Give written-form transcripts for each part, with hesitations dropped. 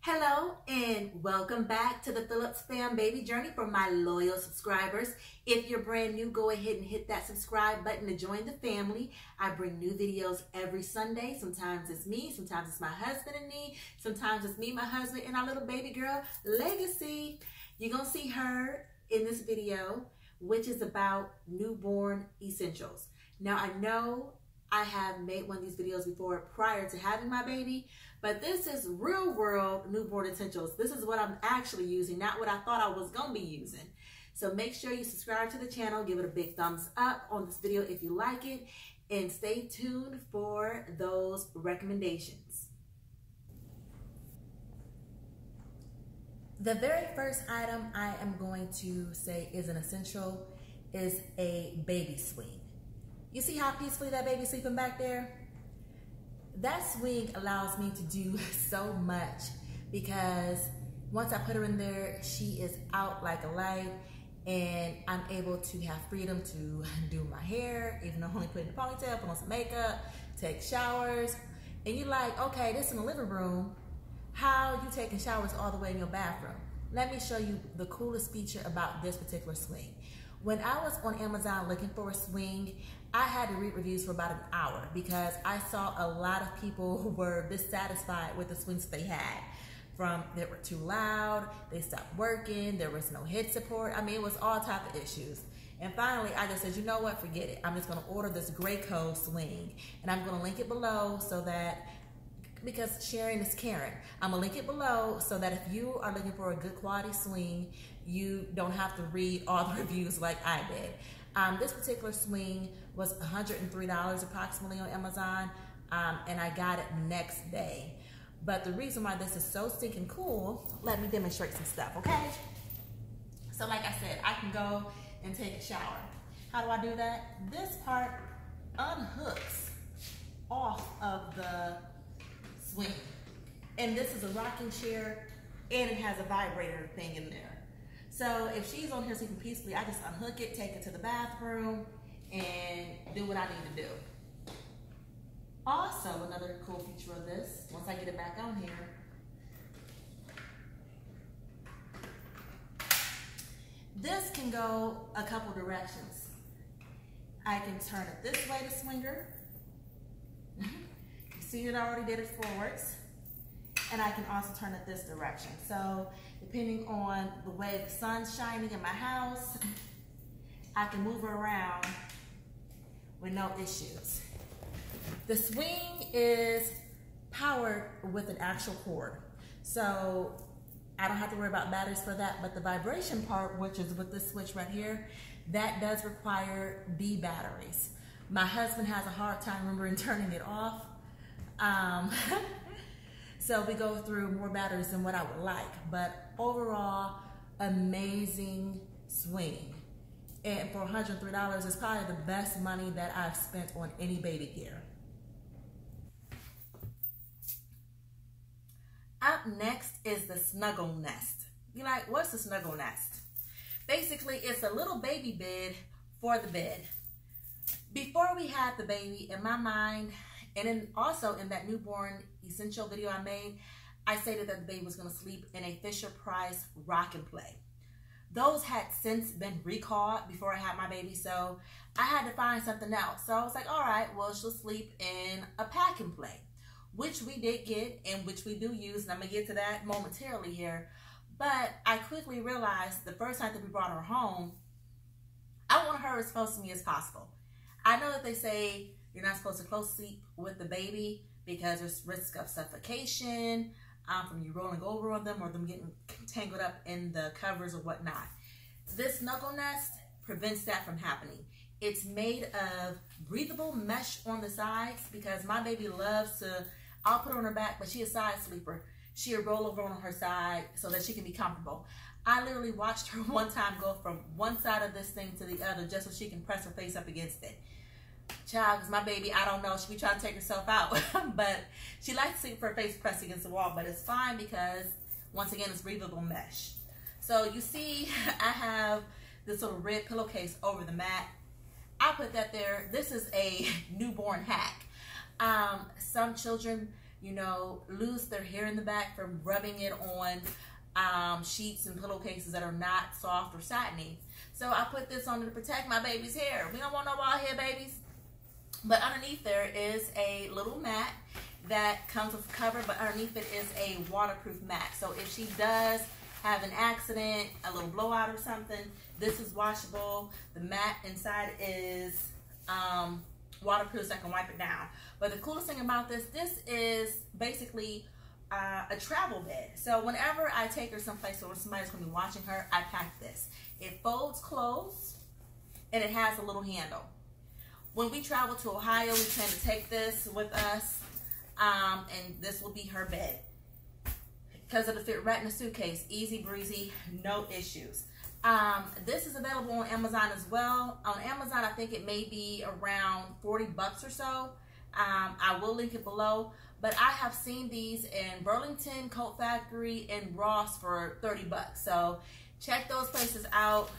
Hello and welcome back to the Phillips Fam Baby Journey for my loyal subscribers. If you're brand new, go ahead and hit that subscribe button to join the family. I bring new videos every Sunday. Sometimes it's me, sometimes it's my husband and me, sometimes it's me, my husband, and our little baby girl, Legacy. You're going to see her in this video, which is about newborn essentials. Now, I know I have made one of these videos before prior to having my baby, but this is real world newborn essentials. This is what I'm actually using, not what I thought I was going to be using. So make sure you subscribe to the channel, give it a big thumbs up on this video if you like it, and stay tuned for those recommendations. The very first item I am going to say is an essential is a baby swing. You see how peacefully that baby's sleeping back there? That swing allows me to do so much because once I put her in there, she is out like a light and I'm able to have freedom to do my hair, even though I'm only putting a ponytail, put on some makeup, take showers. And you're like, okay, this is in the living room. How are you taking showers all the way in your bathroom? Let me show you the coolest feature about this particular swing. When I was on Amazon looking for a swing, I had to read reviews for about an hour because I saw a lot of people who were dissatisfied with the swings they had. From they were too loud, they stopped working, there was no head support. I mean, it was all type of issues. And finally, I just said, you know what, forget it. I'm just gonna order this Graco swing and I'm gonna link it below so that, because sharing is caring. I'm gonna link it below so that if you are looking for a good quality swing, you don't have to read all the reviews like I did. This particular swing was $103 approximately on Amazon, and I got it next day. But the reason why this is so stinking cool, let me demonstrate some stuff, okay? So like I said, I can go and take a shower. How do I do that? This part unhooks off of the swing. And this is a rocking chair, and it has a vibrator thing in there. So if she's on here sleeping peacefully, I just unhook it, take it to the bathroom, and do what I need to do. Also, another cool feature of this, once I get it back on here, this can go a couple directions. I can turn it this way to swing her. You see it already did it forwards. And I can also turn it this direction. So depending on the way the sun's shining in my house, I can move her around with no issues. The swing is powered with an actual cord. So I don't have to worry about batteries for that, but the vibration part, which is with this switch right here, that does require B batteries. My husband has a hard time remembering turning it off. So we go through more batteries than what I would like, but overall, amazing swing. And for $103, it's probably the best money that I've spent on any baby gear. Up next is the Snuggle Nest. You're like, what's the Snuggle Nest? Basically, it's a little baby bed for the bed. Before we had the baby, in my mind, and also in that newborn essential video I made, I stated that the baby was going to sleep in a Fisher-Price rock and play. Those had since been recalled before I had my baby, so I had to find something else. So I was like, all right, well, she'll sleep in a pack and play, which we did get and which we do use, and I'm going to get to that momentarily here. But I quickly realized the first night that we brought her home, I want her as close to me as possible. I know that they say you're not supposed to close sleep with the baby because there's risk of suffocation from you rolling over on them or them getting tangled up in the covers or whatnot. This Snuggle Nest prevents that from happening. It's made of breathable mesh on the sides because my baby loves to, I'll put her on her back, but she's a side sleeper. She'll roll over on her side so that she can be comfortable. I literally watched her one time go from one side of this thing to the other just so she can press her face up against it. Child, because my baby, I don't know, she be trying to take herself out, but she likes to sleep with her face pressed against the wall, but it's fine because, once again, it's breathable mesh. So you see, I have this little red pillowcase over the mat. I put that there. This is a newborn hack. Some children you know, lose their hair in the back from rubbing it on sheets and pillowcases that are not soft or satiny. So I put this on to protect my baby's hair. We don't want no bald head babies. But underneath there is a little mat that comes with a cover, but underneath it is a waterproof mat. So if she does have an accident, a little blowout or something, this is washable. The mat inside is waterproof, so I can wipe it down. But the coolest thing about this is basically a travel bed. So whenever I take her someplace where somebody's going to be watching her, I pack this. It folds closed and it has a little handle. When we travel to Ohio, we plan to take this with us, and this will be her bed because it'll fit right in the suitcase. Easy breezy, no issues. This is available on Amazon as well. On Amazon, I think it may be around 40 bucks or so. I will link it below, but I have seen these in Burlington, Coat Factory, and Ross for 30 bucks. So check those places out.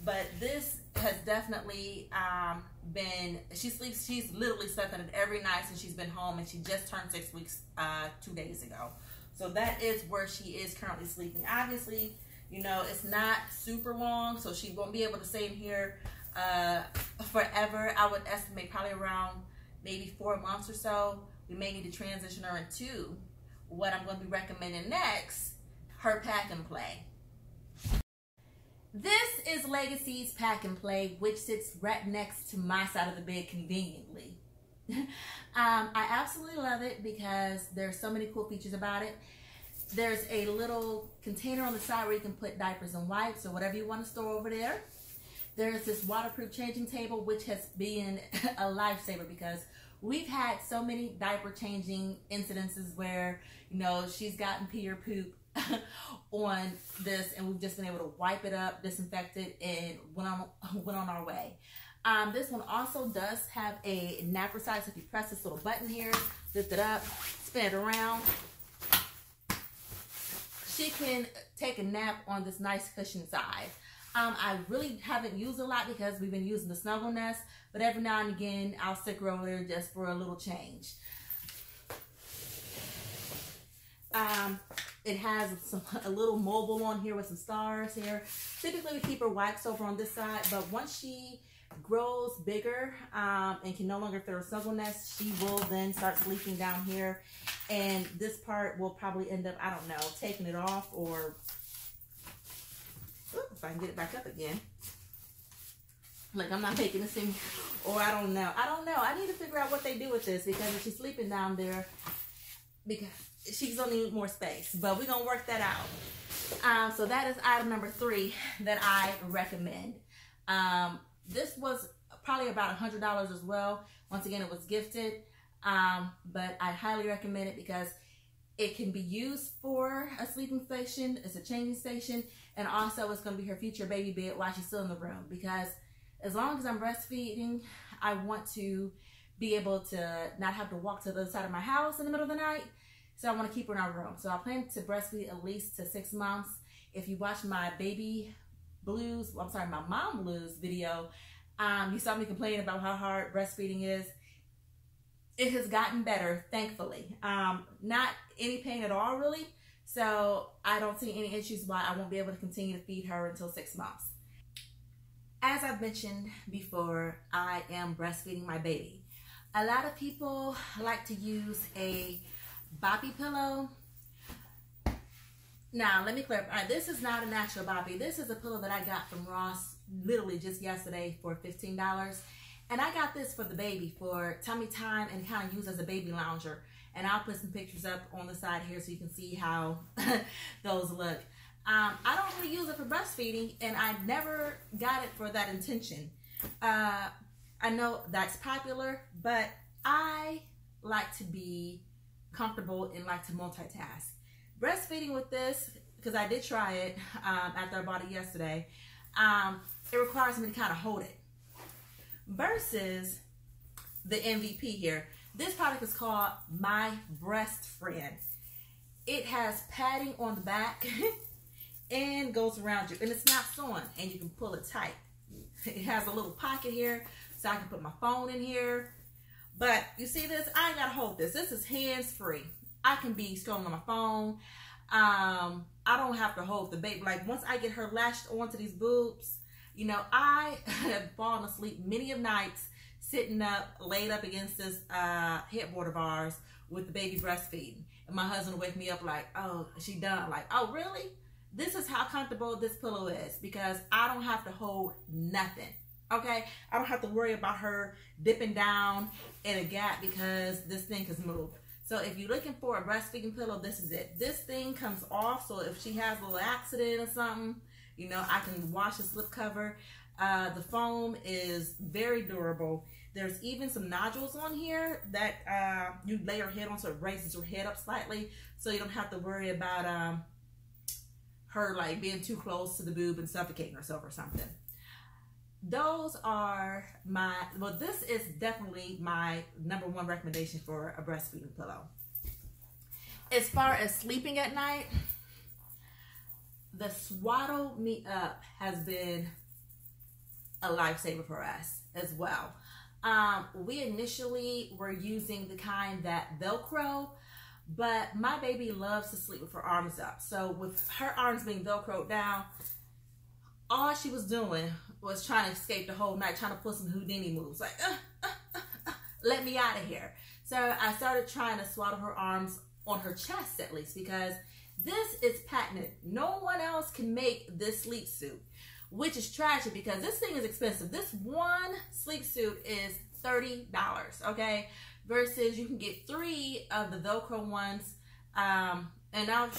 But this has definitely she's literally slept in it every night since she's been home, and she just turned 6 weeks 2 days ago. So that is where she is currently sleeping. Obviously, you know, it's not super long, so she won't be able to stay in here forever. I would estimate probably around maybe 4 months or so. We may need to transition her into what I'm going to be recommending next, her pack and play. This is Legacy's Pack and Play, which sits right next to my side of the bed conveniently. I absolutely love it because there's so many cool features about it. There's a little container on the side where you can put diapers and wipes or whatever you want to store over there. There's this waterproof changing table, which has been a lifesaver because we've had so many diaper changing incidences where, you know, she's gotten pee or poop on this, and we've just been able to wipe it up, disinfect it, and went on our way. This one also does have a napper side, so if you press this little button here, lift it up, spin it around, she can take a nap on this nice cushion side. I really haven't used a lot because we've been using the Snuggle Nest, but every now and again I'll stick her over there just for a little change. It has a little mobile on here with some stars here. Typically we keep her wipes over on this side, but once she grows bigger and can no longer fit her Snuggle Nest, she will then start sleeping down here, and this part will probably end up, I don't know, taking it off, or if I can get it back up again. Like, I'm not making this thing, or I don't know. I need to figure out what they do with this, because if she's sleeping down there, because she's gonna need more space, but we're gonna work that out. So that is item number 3 that I recommend. This was probably about $100 as well. Once again, it was gifted, but I highly recommend it because it can be used for a sleeping station, it's a changing station, and also it's going to be her future baby bed while she's still in the room, because as long as I'm breastfeeding, I want to be able to not have to walk to the other side of my house in the middle of the night. So I want to keep her in our room. So I plan to breastfeed at least to 6 months. If you watch my baby blues, well, I'm sorry, my mom blues video, you saw me complain about how hard breastfeeding is. It has gotten better, thankfully. Not any pain at all, really. So I don't see any issues why I won't be able to continue to feed her until 6 months. As I've mentioned before, I am breastfeeding my baby. A lot of people like to use a boppy pillow. Now, let me clarify. This is not an actual boppy. This is a pillow that I got from Ross literally just yesterday for $15. And I got this for the baby for tummy time and kind of use as a baby lounger. And I'll put some pictures up on the side here so you can see how those look. I don't really use it for breastfeeding, and I never got it for that intention. I know that's popular, but I like to be comfortable and like to multitask. Breastfeeding with this, because I did try it after I bought it yesterday, it requires me to kind of hold it. Versus the MVP here. This product is called My Breast Friend. It has padding on the back and goes around you, and it's not sewing, and you can pull it tight. It has a little pocket here, so I can put my phone in here. But you see this? I ain't gotta hold this. This is hands-free. I can be scrolling on my phone. I don't have to hold the baby. Like once I get her latched onto these boobs, you know, I have fallen asleep many of nights sitting up, laid up against this headboard of ours with the baby breastfeeding. And my husband will wake me up like, oh, she done. Like, oh, really? This is how comfortable this pillow is because I don't have to hold nothing. Okay? I don't have to worry about her dipping down in a gap because this thing has moved. So if you're looking for a breastfeeding pillow, this is it. This thing comes off, so if she has a little accident or something, you know, I can wash the slip cover. The foam is very durable. There's even some nodules on here that you lay your head on, so it raises your head up slightly, so you don't have to worry about her like being too close to the boob and suffocating herself or something. Those are my, well, this is definitely my #1 recommendation for a breastfeeding pillow. As far as sleeping at night, the Swaddle Me Up has been a lifesaver for us as well. We initially were using the kind that Velcro, but my baby loves to sleep with her arms up. So with her arms being Velcroed down, all she was doing was trying to escape the whole night, trying to pull some Houdini moves, like, let me out of here. So I started trying to swaddle her arms on her chest at least, because this is patented. No one else can make this sleep suit, which is tragic because this thing is expensive. This one sleep suit is $30, okay? Versus you can get 3 of the Velcro ones. And I'm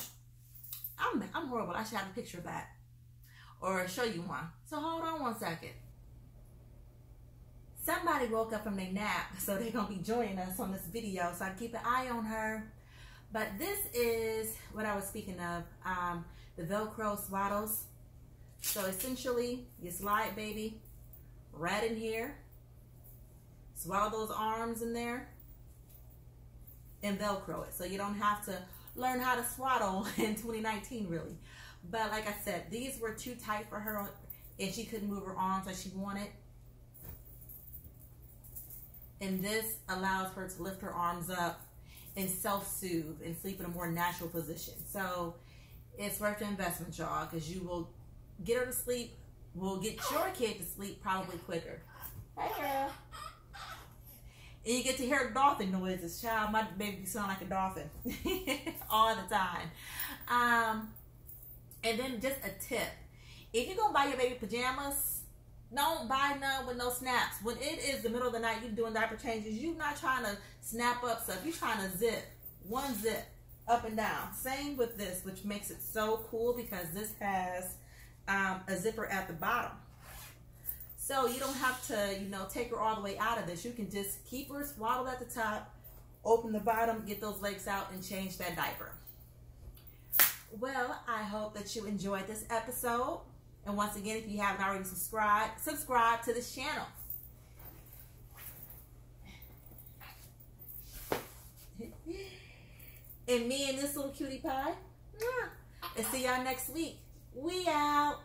horrible. I should have a picture of that or show you one. So hold on one second. Somebody woke up from their nap, so they're gonna be joining us on this video, so I keep an eye on her. But this is what I was speaking of, the Velcro Swaddles. So essentially, you slide baby right in here, swaddle those arms in there, and Velcro it. So you don't have to learn how to swaddle in 2019 really. But like I said, these were too tight for her and she couldn't move her arms like she wanted. And this allows her to lift her arms up and self-soothe and sleep in a more natural position. So it's worth the investment, y'all, because you will get her to sleep, will get your kid to sleep probably quicker. Hey, girl. And you get to hear dolphin noises. Child, my baby sound like a dolphin all the time. And then just a tip. If you're going to buy your baby pajamas, don't buy none with no snaps. When it is the middle of the night, you're doing diaper changes, you're not trying to snap up stuff. You're trying to zip. One zip up and down. Same with this, which makes it so cool because this has a zipper at the bottom. So you don't have to, you know, take her all the way out of this. You can just keep her swaddled at the top, open the bottom, get those legs out, and change that diaper. Well, I hope that you enjoyed this episode. And once again, if you haven't already subscribe to this channel. And me and this little cutie pie. And see y'all next week. We out.